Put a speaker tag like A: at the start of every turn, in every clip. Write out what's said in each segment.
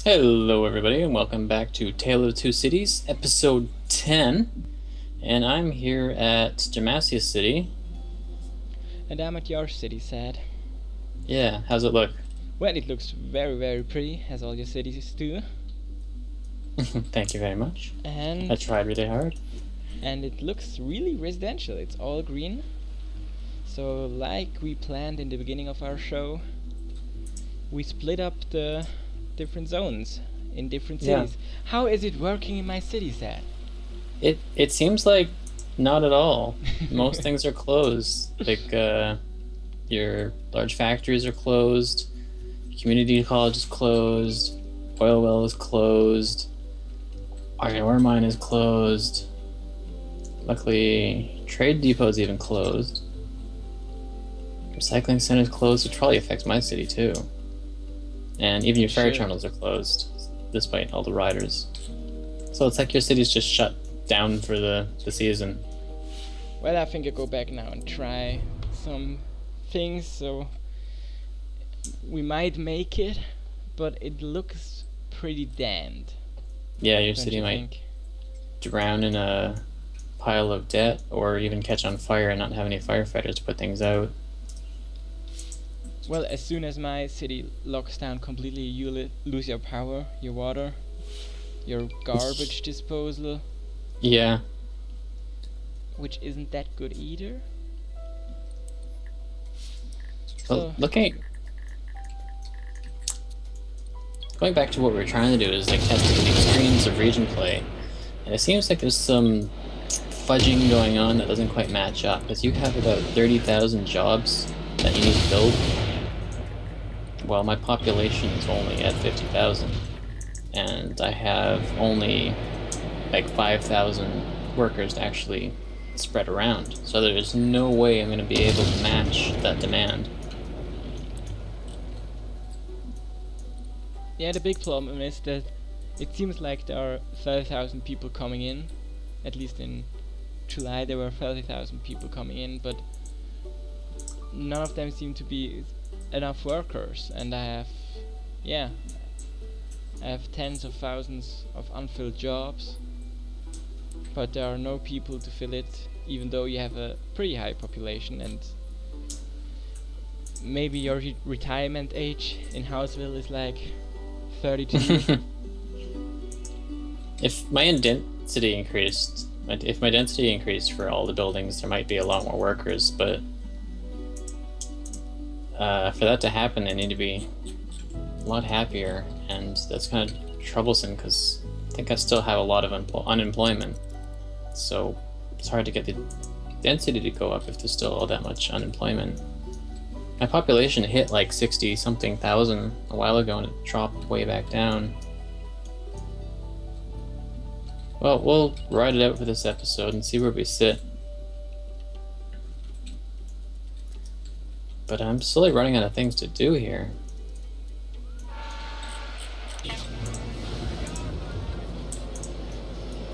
A: Hello, everybody, and welcome back to Tale of Two Cities, episode 10. And I'm here at Demacia City.
B: And I'm at your city, sad.
A: Yeah, how's it look?
B: Well, it looks very, very pretty, as all your cities do.
A: Thank you very much.
B: And
A: I tried really hard.
B: and it looks really residential. It's all green. So, like we planned in the beginning of our show, we split up the different zones in different
A: Yeah.
B: cities. How is it working in my city, sad?
A: It seems like not at all. Most things are closed. Like, your large factories are closed, community college is closed, oil well is closed, iron ore mine is closed. Luckily, trade depot's even closed. Recycling center's closed, which probably affects my city too. And even your ferry
B: Sure.
A: terminals are closed, despite all the riders. So it's like your city's just shut down for the season.
B: Well, I think I go back now and try some things, so we might make it, but it looks pretty damned.
A: Yeah, your
B: Don't
A: city
B: you
A: might
B: think?
A: drown in a pile of debt or even catch on fire and not have any firefighters to put things out.
B: Well, as soon as my city locks down completely, you lose your power, your water, your garbage disposal,
A: Yeah.
B: which isn't that good either.
A: Well,
B: So,
A: going back to what we were trying to do is like testing the extremes of region play, and it seems like there's some fudging going on that doesn't quite match up, because you have about 30,000 jobs that you need to build. Well, my population is only at 50,000, and I have only like 5,000 workers to actually spread around. So there's no way I'm going to be able to match that demand.
B: yeah, the big problem is that it seems like there are 30,000 people coming in. At least in July there were 30,000 people coming in, but none of them seem to be enough workers, and I have tens of thousands of unfilled jobs, but there are no people to fill it, even though you have a pretty high population, and maybe your retirement age in Houseville is like 32.
A: If my density increased for all the buildings, there might be a lot more workers, but for that to happen, they need to be a lot happier, and that's kind of troublesome because I think I still have a lot of unemployment. So it's hard to get the density to go up if there's still all that much unemployment. My population hit like 60 something thousand a while ago, and it dropped way back down. Well, we'll ride it out for this episode and see where we sit. But I'm slowly running out of things to do here.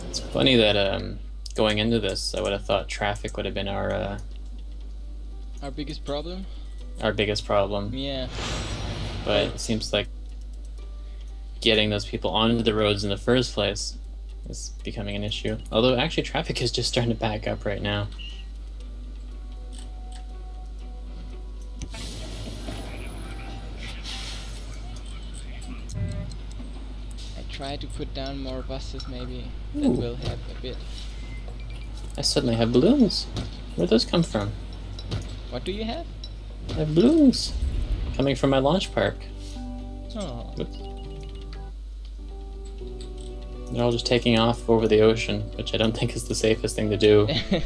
A: It's funny that going into this, I would have thought traffic would have been our
B: Biggest problem?
A: biggest problem.
B: Yeah.
A: But it seems like getting those people onto the roads in the first place is becoming an issue. Although actually traffic is just starting to back up right now.
B: I try to put down more buses, maybe that
A: Ooh.
B: will help a bit.
A: I suddenly have balloons. Where'd those come from?
B: What do you have?
A: I have balloons coming from my launch park.
B: Oh.
A: Oops. They're all just taking off over the ocean, which I don't think is the safest thing to do in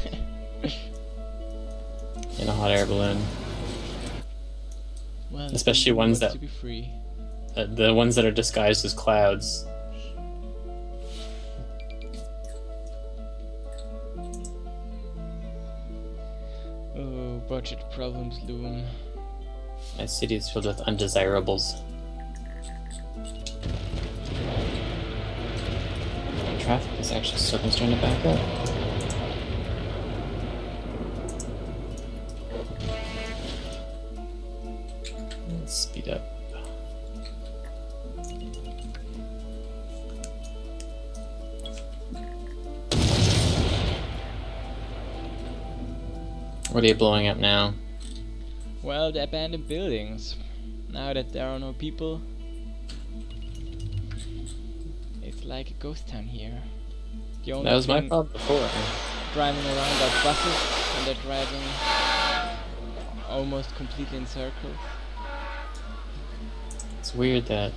A: a hot air balloon.
B: Well,
A: Especially
B: it
A: ones
B: wants
A: that-
B: to be free.
A: The ones that are disguised as clouds.
B: Oh, budget problems loom.
A: My city is filled with undesirables. Traffic is actually starting to back up. Let's speed up. Or are they blowing up now?
B: Well, the abandoned buildings. Now that there are no people, it's like a ghost town here. The only
A: That was my
B: thing
A: problem before.
B: driving around are buses, and they're driving almost completely in circles.
A: It's weird that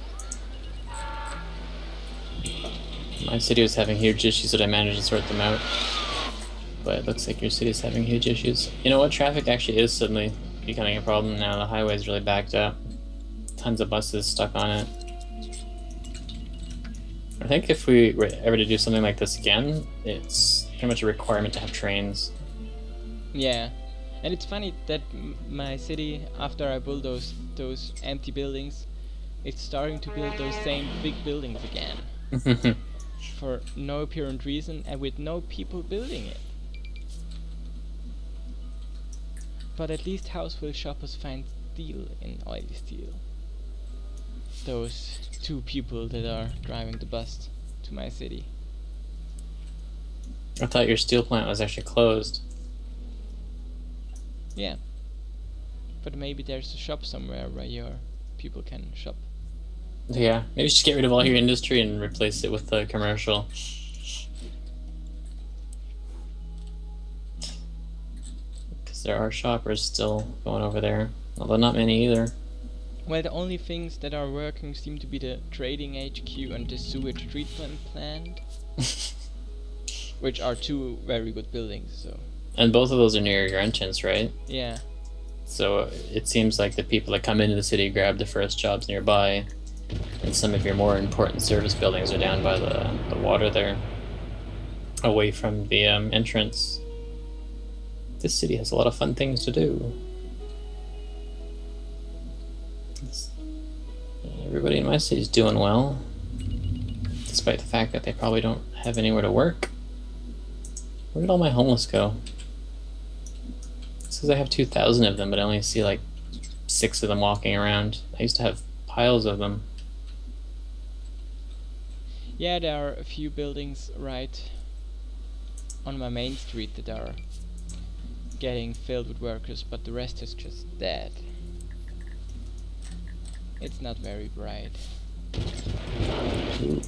A: my city was having huge issues, but I managed to sort them out. But it looks like your city's having huge issues. You know what? Traffic actually is suddenly becoming a problem now. The highway's really backed up. Tons of buses stuck on it. I think if we were ever to do something like this again, it's pretty much a requirement to have trains.
B: Yeah, and it's funny that my city, after I build those empty buildings, it's starting to build those same big buildings again for no apparent reason and with no people building it. But at least houseware shoppers find steel in oily steel. Those two people that are driving the bus to my city.
A: I thought your steel plant was actually closed.
B: Yeah. But maybe there's a shop somewhere where your people can shop.
A: Yeah, maybe just get rid of all your industry and replace it with a commercial. Because there are shoppers still going over there, although not many either.
B: Well, the only things that are working seem to be the trading HQ and the sewage treatment plant, which are two very good buildings. So.
A: And both of those are near your entrance, right?
B: Yeah.
A: So it seems like the people that come into the city grab the first jobs nearby, and some of your more important service buildings are down by the water there, away from the entrance. This city has a lot of fun things to do. Everybody in my city is doing well, despite the fact that they probably don't have anywhere to work. Where did all my homeless go? It says I have 2,000 of them, but I only see like 6 of them walking around. I used to have piles of them.
B: Yeah, there are a few buildings right on my main street that are getting filled with workers, but the rest is just dead. It's not very bright.
A: Ooh.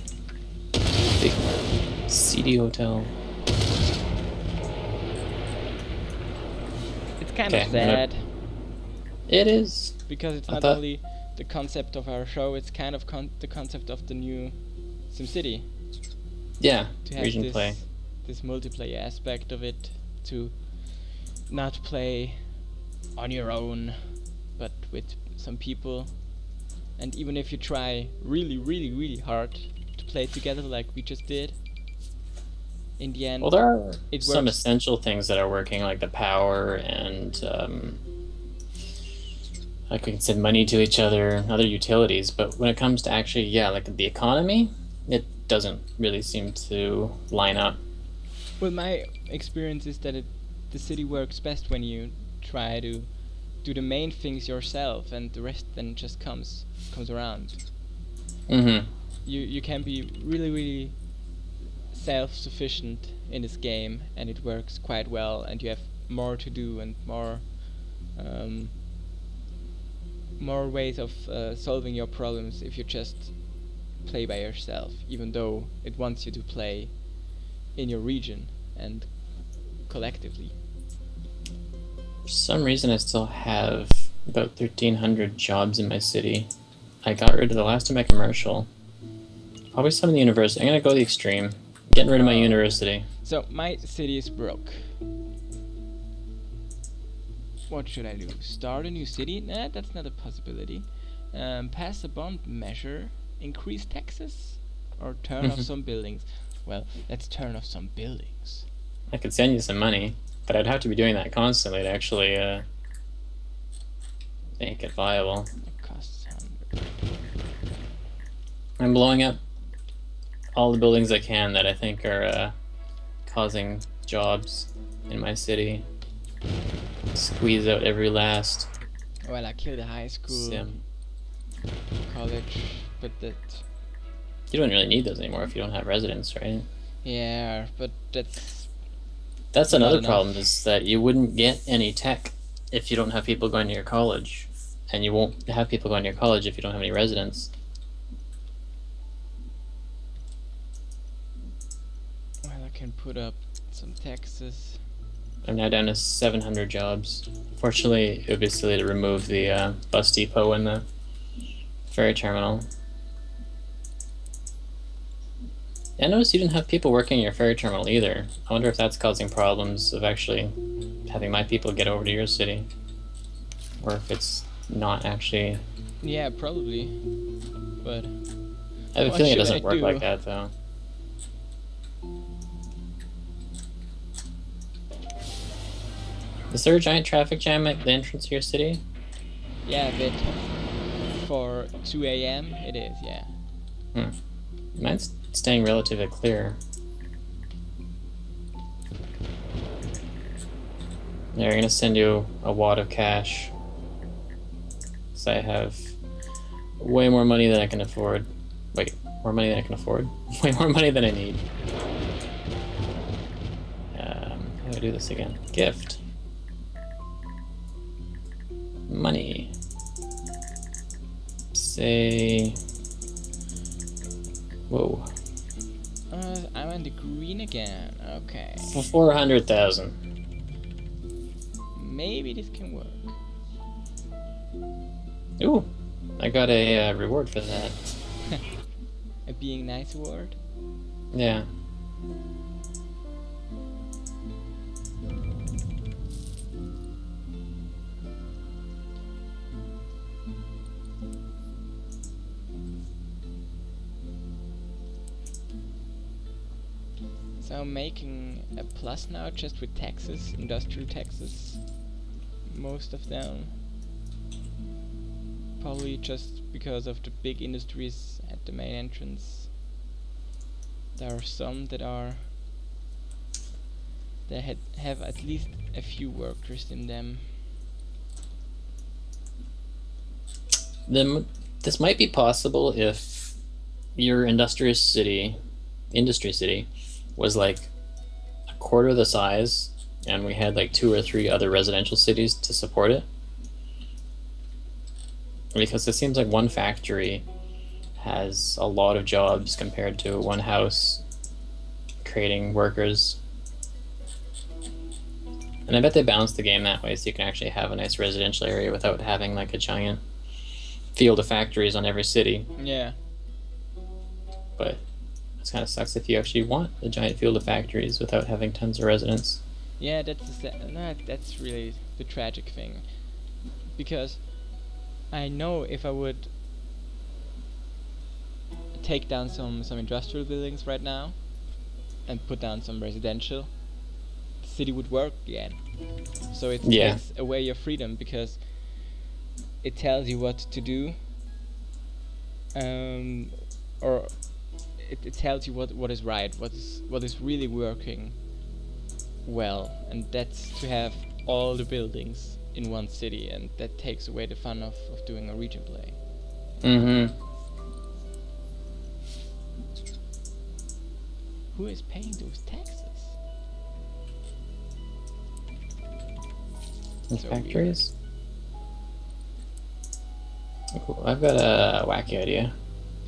A: Big seedy hotel.
B: It's kind
A: Okay,
B: of sad
A: It is.
B: because it's
A: I
B: not
A: thought-
B: only the concept of our show, it's kind of the concept of the new SimCity.
A: Yeah,
B: To have
A: region
B: this,
A: play.
B: this multiplayer aspect of it, to not play on your own, but with some people. And even if you try really, really, really hard to play together like we just did, in the end,
A: Well, there are
B: it
A: some
B: works.
A: essential things that are working, like the power and like we can send money to each other and other utilities. But when it comes to actually, yeah, like the economy, it doesn't really seem to line up.
B: Well, my experience is that the city works best when you try to do the main things yourself, and the rest then just comes around.
A: Mm-hmm.
B: You can be really, really self-sufficient in this game, and it works quite well, and you have more to do and more ways of solving your problems if you just play by yourself, even though it wants you to play in your region and collectively.
A: For some reason, I still have about 1,300 jobs in my city. I got rid of the last of my commercial. Probably some in the university. I'm gonna go the extreme. Getting rid of my university.
B: So my city is broke. What should I do? Start a new city? Nah, that's not a possibility. Pass a bond measure, increase taxes, or turn off some buildings. Well, let's turn off some buildings.
A: I could send you some money, but I'd have to be doing that constantly to actually make it viable.
B: It costs 100.
A: I'm blowing up all the buildings I can that I think are causing jobs in my city. Squeeze out every last
B: Well, I killed a high school,
A: sim.
B: college, but that...
A: You don't really need those anymore if you don't have residents, right?
B: Yeah, but that's
A: That's
B: not
A: another
B: enough.
A: problem, is that you wouldn't get any tech if you don't have people going to your college. And you won't have people going to your college if you don't have any residents.
B: Well, I can put up some taxes.
A: I'm now down to 700 jobs. Fortunately, it would be silly to remove the bus depot and the ferry terminal. I noticed you didn't have people working your ferry terminal either. I wonder if that's causing problems of actually having my people get over to your city. Or if it's not actually...
B: Yeah, probably. But
A: I have a
B: what
A: feeling it
B: should
A: doesn't
B: I
A: work
B: do?
A: like that, though. Is there a giant traffic jam at the entrance to your city?
B: Yeah, a bit. For 2 a.m. it is, yeah.
A: Mine's staying relatively clear. They're gonna send you a wad of cash. So I have way more money than I can afford. Wait, more money than I can afford? Way more money than I need. How do I do this again? Gift. Money. Say... Whoa.
B: I'm on the green again. Okay.
A: For 400,000.
B: Maybe this can work.
A: Ooh, I got a reward for that.
B: A being nice award?
A: Yeah.
B: So I'm making a plus now just with taxes, industrial taxes. Most of them. Probably just because of the big industries at the main entrance. There are some that have at least a few workers in them.
A: Then this might be possible if your industry city was like a quarter of the size and we had like 2 or 3 other residential cities to support it. Because it seems like one factory has a lot of jobs compared to one house creating workers. And I bet they balance the game that way so you can actually have a nice residential area without having like a giant field of factories on every city.
B: Yeah.
A: But it kind of sucks if you actually want a giant field of factories without having tons of residents.
B: Yeah, that's really the tragic thing. Because I know if I would take down some industrial buildings right now and put down some residential, the city would work again. So it takes away your freedom because it tells you what to do, or it tells you what is right, what is really working well, and that's to have all the buildings in one city, and that takes away the fun of doing a region play.
A: Mm-hmm.
B: Who is paying those taxes?
A: Those
B: So
A: factories? Ooh, I've got a wacky idea.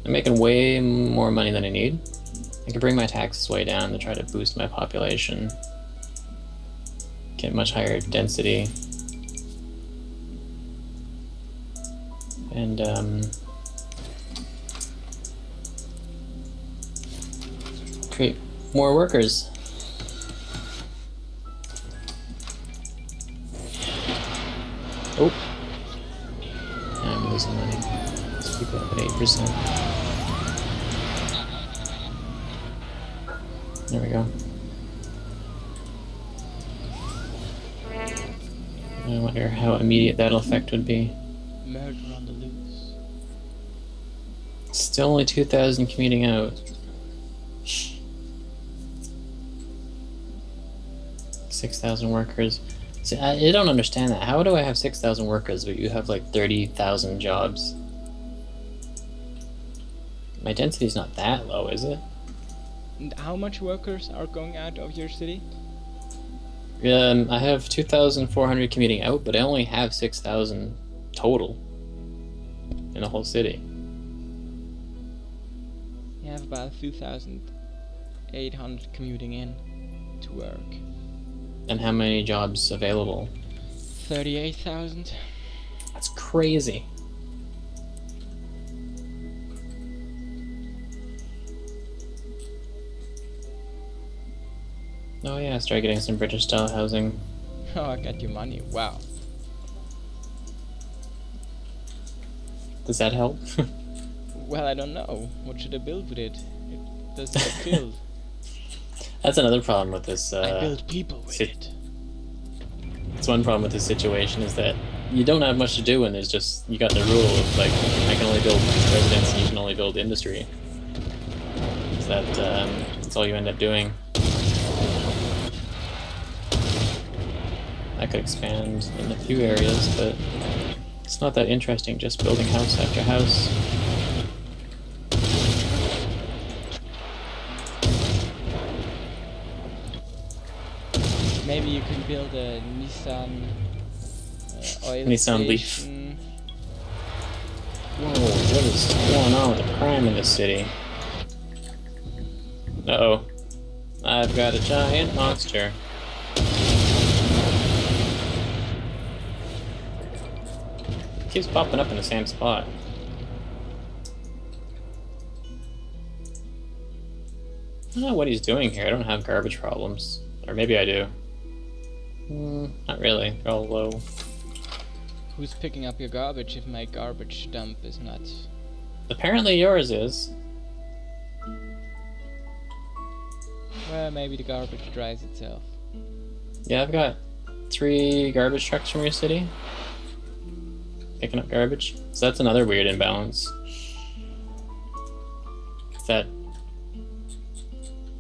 A: I'm making way more money than I need. I could bring my taxes way down to try to boost my population. Get much higher density. And create more workers. Oh, yeah, I'm losing money. Let's keep it up at 8%. There we go. I wonder how immediate that effect would be.
B: Murder on the loose.
A: Still only 2,000 commuting out. 6,000 workers. See, I don't understand that. How do I have 6,000 workers, but you have like 30,000 jobs? My density's not that low, is it?
B: And how much workers are going out of your city?
A: I have 2,400 commuting out, but I only have 6,000 total in the whole city.
B: You have about 2,800 commuting in to work.
A: And how many jobs available?
B: 38,000.
A: That's crazy. Oh yeah, start getting some British style housing.
B: Oh, I got your money. Wow.
A: Does that help?
B: Well, I don't know. What should I build with it? It doesn't get filled.
A: That's another problem with this.
B: I build people with it.
A: That's one problem with this situation is that you don't have much to do when there's just you got the rule of like I can only build residence and you can only build industry. So that's all you end up doing. I could expand in a few areas, but it's not that interesting just building house after house.
B: Maybe you can build a Nissan oil
A: Nissan Leaf.
B: station.
A: Whoa, what is going on with the crime in this city? Uh-oh. I've got a giant monster. It keeps popping up in the same spot. I don't know what he's doing here. I don't have garbage problems. Or maybe I do. Not really. They're all low.
B: Who's picking up your garbage if my garbage dump is not?
A: Apparently yours is.
B: Well, maybe the garbage dries itself.
A: Yeah, I've got 3 garbage trucks from your city. Picking up garbage. So that's another weird imbalance. That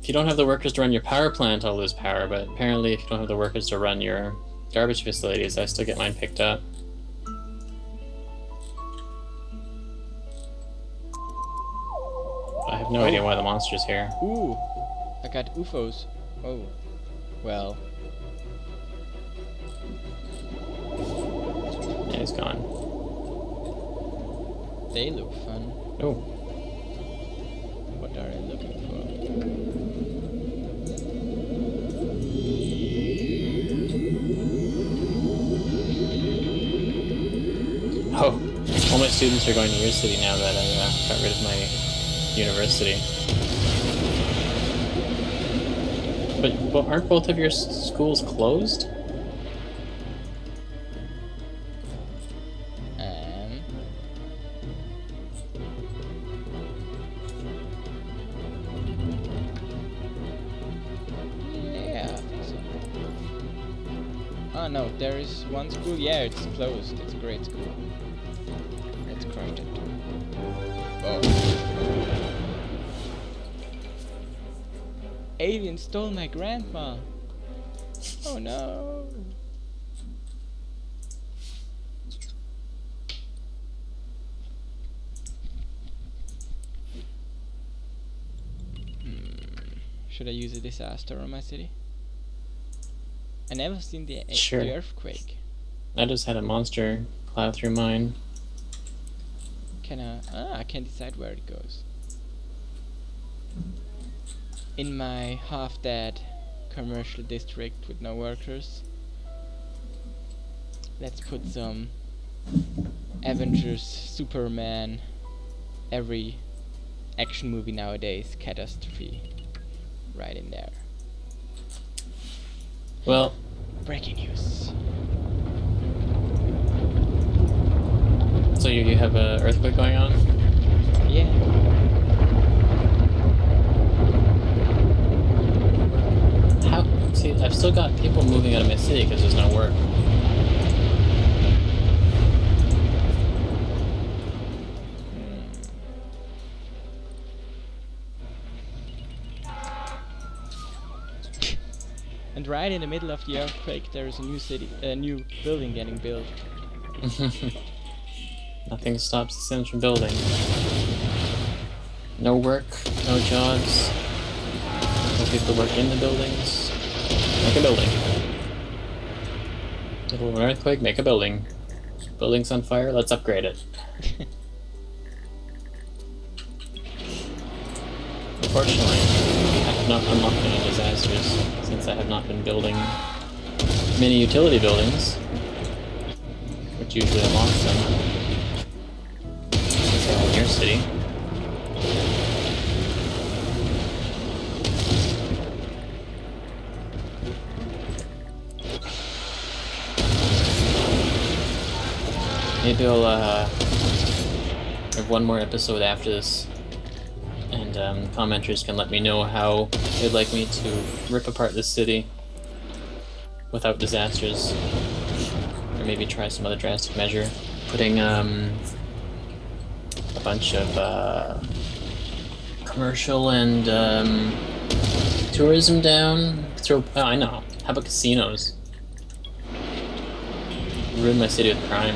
A: if you don't have the workers to run your power plant, I'll lose power, but apparently if you don't have the workers to run your garbage facilities, I still get mine picked up. I have no idea why the monster's here.
B: Ooh, I got UFOs. Oh, well.
A: Yeah, he's gone.
B: They look fun.
A: Oh.
B: What are they looking for?
A: Oh, all my students are going to your city now that I got rid of my university. But aren't both of your schools closed?
B: Yeah, I think so. Oh no, there is one school. Yeah, it's closed. It's a great school. Let's crush it. Oh. Alien stole my grandma. Oh no. Should I use a disaster on my city? I never seen the earthquake.
A: I just had a monster plow through mine.
B: Can I? I can decide where it goes. In my half-dead commercial district with no workers, let's put some Avengers, Superman, every action movie nowadays catastrophe right in there.
A: Well,
B: breaking news.
A: So you have an earthquake going on?
B: Yeah.
A: How? See, I've still got people moving out of my city because there's no work.
B: And right in the middle of the earthquake, there is a new building getting built.
A: Nothing stops the Sims from building. No work, no jobs, no people to work in the buildings. Like a building. Little earthquake, make a building. Building's on fire, let's upgrade it. Unfortunately, I have not unlocked any disasters since I have not been building many utility buildings, which usually unlocks them. Since they're in your city. Maybe I'll have one more episode after this, and commenters can let me know how they'd like me to rip apart this city without disasters, or maybe try some other drastic measure, putting a bunch of commercial and tourism down. Oh, I know. How about casinos? Ruin my city with crime.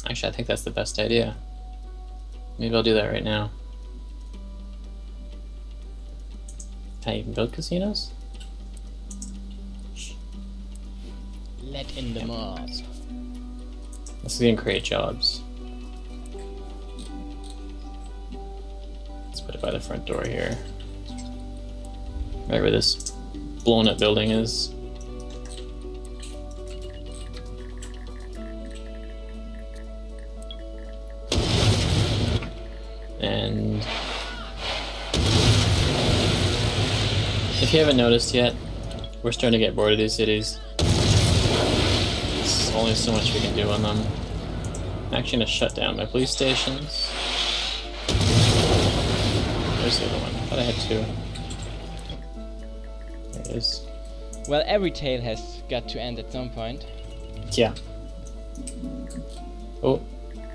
A: Actually, I think that's the best idea. Maybe I'll do that right now. Can I even build casinos?
B: Let in the mob.
A: This is gonna create jobs. Let's put it by the front door here. Right where this blown up building is. And if you haven't noticed yet, we're starting to get bored of these cities. There's only so much we can do on them. I'm actually gonna shut down my police stations. Where's the other one? I thought I had two. There it is.
B: Well, every tale has got to end at some point.
A: Yeah. Oh,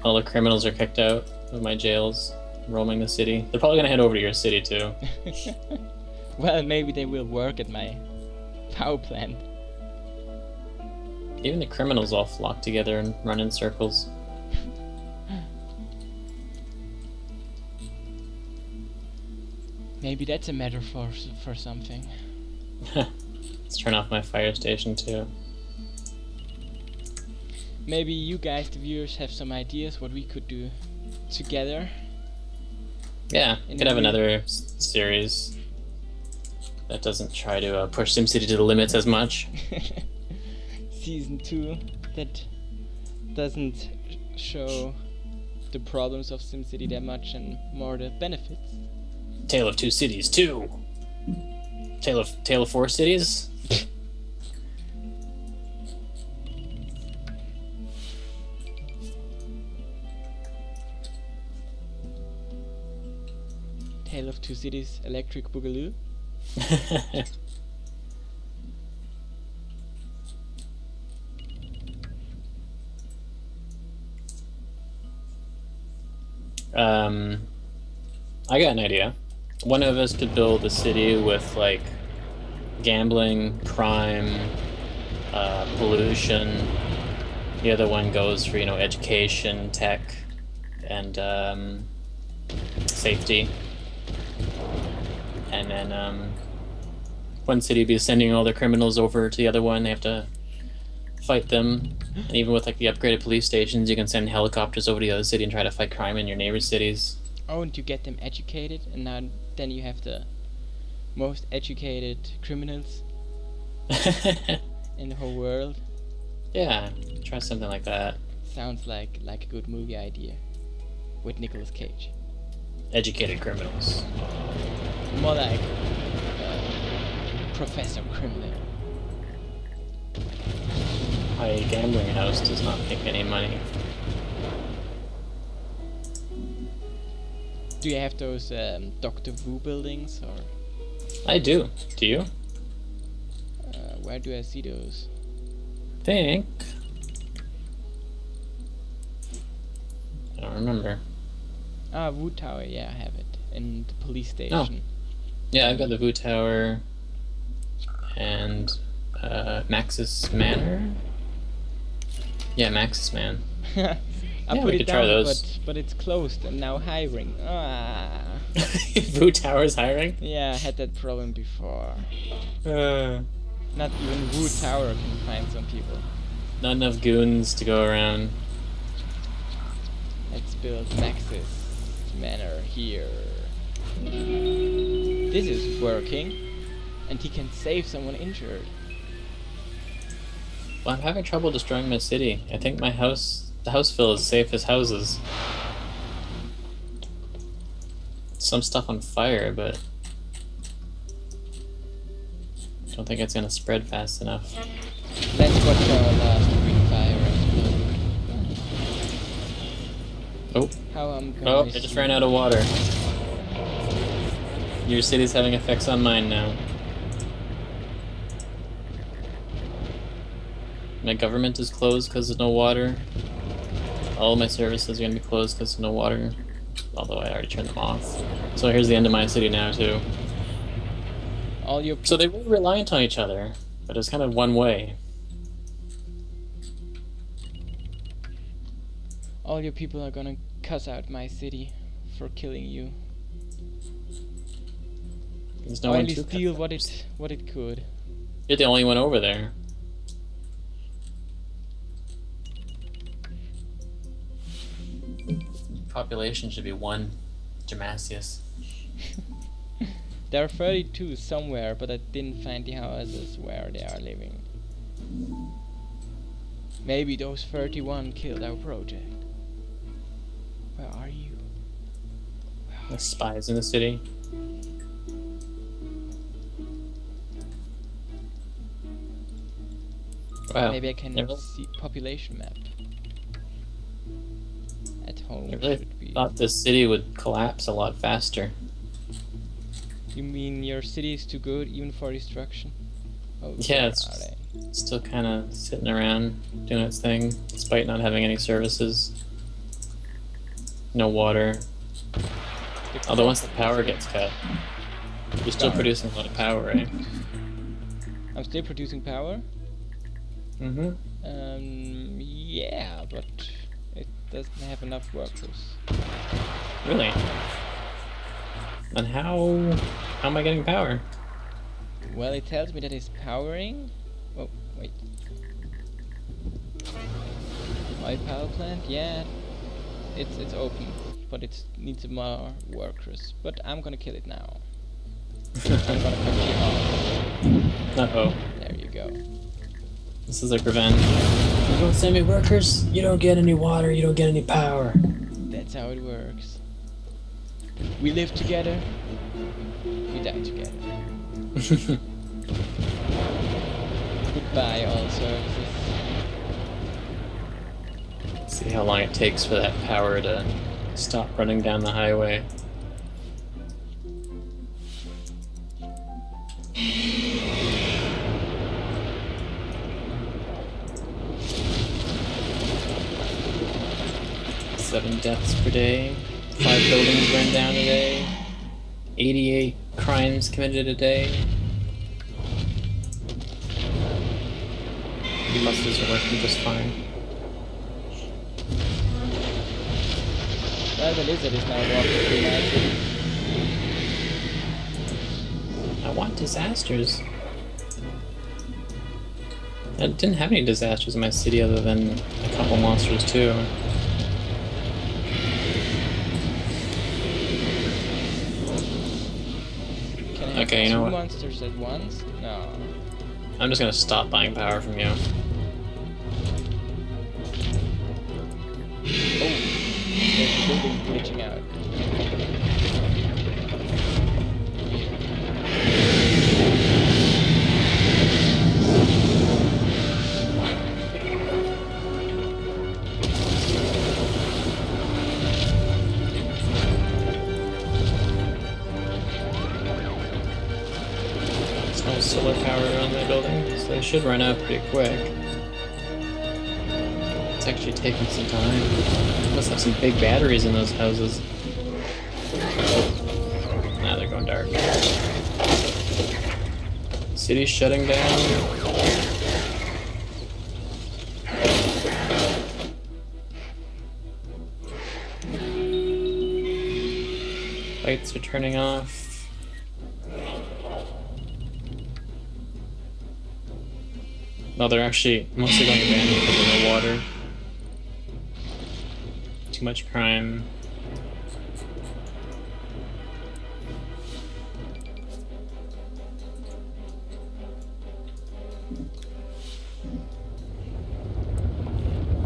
A: all the criminals are kicked out of my jails, roaming the city. They're probably gonna head over to your city too.
B: Well, maybe they will work at my power plant.
A: Even the criminals all flock together and run in circles.
B: Maybe that's a metaphor for something.
A: Let's turn off my fire station too.
B: Maybe you guys, the viewers, have some ideas what we could do together.
A: Yeah, we
B: In
A: could have
B: a
A: another series that doesn't try to push SimCity to the limits as much.
B: Season 2 that doesn't show the problems of SimCity that much and more the benefits.
A: Tale of Two Cities 2. Tale of Four Cities.
B: Tale of Two Cities, Electric Boogaloo.
A: I got an idea. One of us could build a city with like gambling, crime, pollution. The other one goes for, education, tech, and safety. And then one city be sending all their criminals over to the other one. They have to fight them. And even with like the upgraded police stations, you can send helicopters over to the other city and try to fight crime in your neighbor cities.
B: Oh, and you get them educated, and then you have the most educated criminals in the whole world.
A: Yeah, try something like that.
B: Sounds like a good movie idea with Nicolas Cage.
A: Educated criminals.
B: More like Professor Criminal.
A: My gambling house does not make any money.
B: Do you have those Doctor Wu buildings, or
A: I do. Do you?
B: where do I see those?
A: Think. I don't remember.
B: Ah, Wu Tower, yeah, I have it. In the police station.
A: Yeah, I've got the Vu Tower and Maxis Manor. Yeah, Maxis Man.
B: I
A: Yeah,
B: put
A: we
B: it
A: could try
B: down,
A: those.
B: but it's closed and now hiring. Ah.
A: Vu Tower's hiring?
B: Yeah, I had that problem before.
A: Uh,
B: Not even Wu Tower can find some people.
A: Not enough goons to go around.
B: Let's build Maxis Manor here. This is working. And he can save someone injured.
A: Well, I'm having trouble destroying my city. I think my house, the houseville is safe as houses. Some stuff on fire, but I don't think it's gonna spread fast enough.
B: Let's watch our last green fire explode.
A: Oh,
B: How I'm
A: oh!
B: gonna
A: I just ran out of water. Your city's having effects on mine now. My government is closed because of no water. All my services are going to be closed because of no water. Although I already turned them off. So here's the end of my city now, too.
B: all your
A: So they were reliant on each other, but it's kind of one way.
B: all your people are gonna cuss out my city for killing you.
A: There's no one
B: Only
A: to
B: steal
A: cut.
B: what it could.
A: You're the only one over there. Population should be 1 Jamasius.
B: There are 32 somewhere, but I didn't find the houses where they are living. Maybe those 31 killed our project. Where are you?
A: The spies in the city. Wow.
B: Maybe I can
A: I really-
B: see population map. At home
A: I really
B: should be.
A: thought this city would collapse a lot faster.
B: You mean your city is too good even for destruction? Oh,
A: Yeah,
B: where
A: it's
B: are they?
A: still kind of sitting around doing its thing, despite not having any services. No water. Although once the power gets cut, you're still producing a lot of power, right?
B: I'm still producing power.
A: Mm-hmm.
B: Yeah, but it doesn't have enough workers.
A: Really? And how am I getting power?
B: Well, it tells me that it's powering. Oh, wait. Oil power plant? Yeah, it's open, but it needs more workers. But I'm gonna kill it now. I'm gonna cut you off.
A: Uh-oh.
B: There you go.
A: This is like revenge. You don't send me workers, you don't get any water, you don't get any power.
B: That's how it works. We live together. We die together. Goodbye, all services.
A: See how long it takes for that power to stop running down the highway. Seven deaths per day, 5 buildings burned down a day, 88 crimes committed a day. Buses are working just fine.
B: Well, the lizard is now walking through my city.
A: I want disasters. I didn't have any disasters in my city other than a couple monsters too.
B: Can I have
A: Okay, you
B: two
A: know what?
B: monsters at once? No.
A: I'm just gonna stop buying power from you.
B: Oh, there's a building glitching out.
A: There's no solar power around my building, so they should run out pretty quick. It's actually taking some time. Must have some big batteries in those houses. Now they're going dark. City's shutting down. lights are turning off. No, they're actually mostly going abandoned because of no water. Too much crime.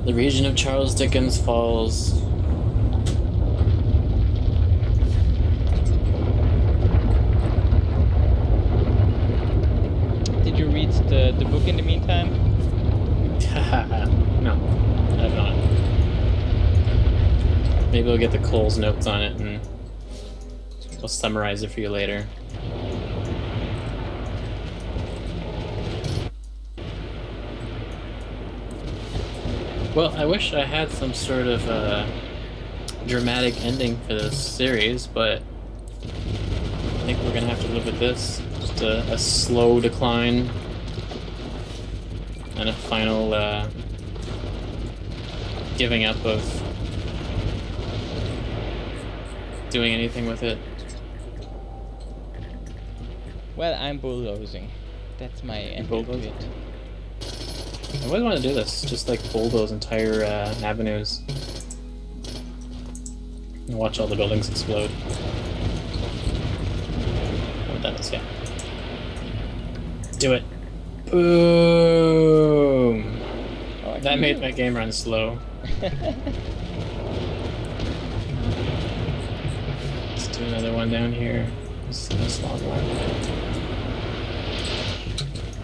A: The region of Charles Dickens falls.
B: Did you read the book in the meantime?
A: No, I have not. Maybe I'll get the Cole's notes on it and I'll summarize it for you later. Well, I wish I had some sort of dramatic ending for this series, but I think we're gonna have to live with this. Just a slow decline and a final giving up of doing anything with it.
B: Well, I'm bulldozing. That's my end to
A: bulldoze?
B: it.
A: I always want to do this, just like bulldoze entire avenues and watch all the buildings explode. Oh, that is, yeah. Do it. Boom!
B: Oh,
A: That made my game run slow. Let's do another one down here. This long one.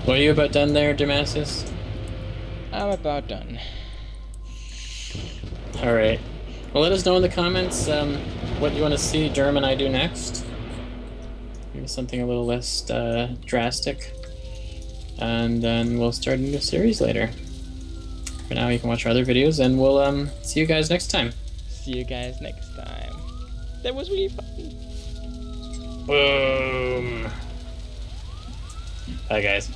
A: What are you about done there, Damasus?
B: I'm about done.
A: Alright. Well, let us know in the comments what you want to see Germ and I do next. Maybe something a little less drastic. And then we'll start a new series later. For now, you can watch our other videos, and we'll see you guys next time.
B: See you guys next time. That was really fun.
A: Boom! Bye, guys.